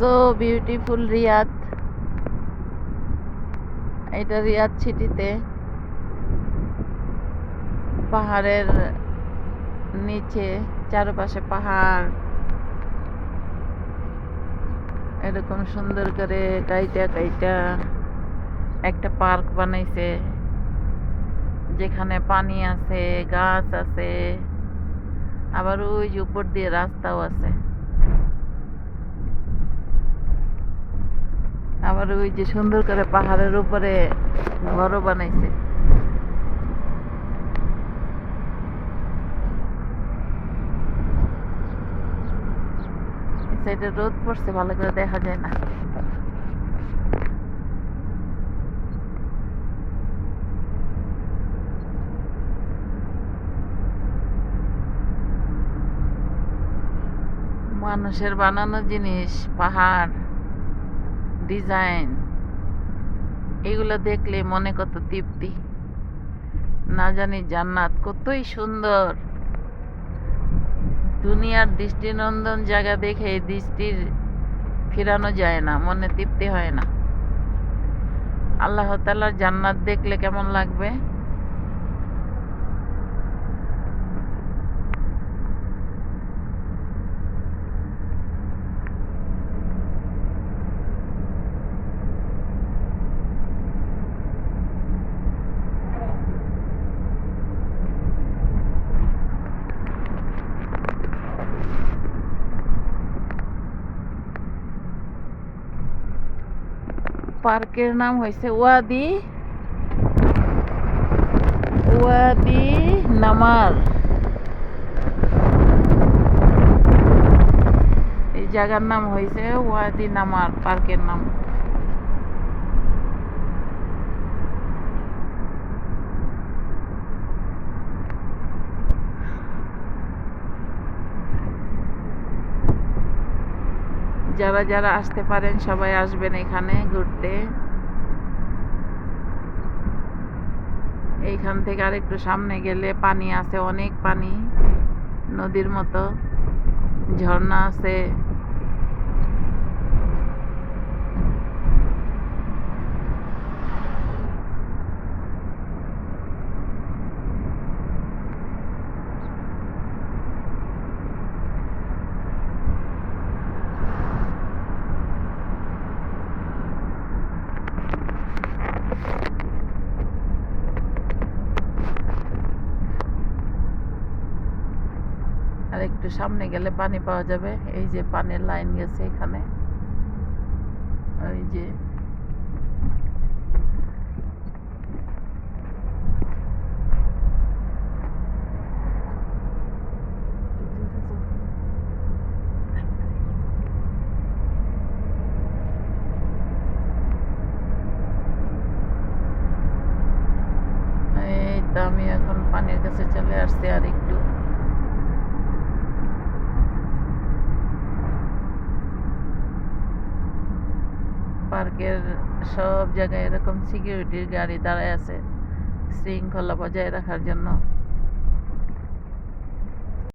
So beautiful Riyad. এটা রিয়াদ সিটিতে পাহাড়ের নিচে চারপাশে পাহাড়, এরকম সুন্দর করে কাইটা কাইটা একটা পার্ক বানাইছে, যেখানে পানি আছে, গাছ আছে, আবার ওই যে উপর দিয়ে রাস্তাও আছে, আবার ওই যে সুন্দর করে পাহাড়ের উপরে ঘরও বানাইছে। এই সাইডে রোদ পড়ছে, ভালো করে দেখা যায় না। মানুষের বানানো জিনিস, পাহাড়, ডিজাইন, এগুলো দেখলে মনে কত তৃপ্তি, না জানি জান্নাত কতই সুন্দর। দুনিয়ার দৃষ্টিনন্দন জায়গা দেখে দৃষ্টির ফিরানো যায় না, মনে তৃপ্তি হয় না। আল্লাহ তাআলার জান্নাত দেখলে কেমন লাগবে? পার্কের নাম হয়েছে ওয়াদি ওয়াদি নামার। এই জায়গার নাম হয়েছে ওয়াদি নামার, পার্কের নাম। যারা যারা আসতে পারেন সবাই আসবেন এখানে ঘুরতে। এইখান থেকে আর একটু সামনে গেলে পানি আছে, অনেক পানি, নদীর মতো, ঝর্ণা আছে। আর একটু সামনে গেলে পানি পাওয়া যাবে। এই যে পানির লাইন গেছে এখানে, ওই যে এই তো আমি এখন পানির কাছে চলে আসছি। আর একটু পার্কের সব জায়গায় এরকম সিকিউরিটির গাড়ি দাঁড়ায় আছে শৃঙ্খলা বজায় রাখার জন্য।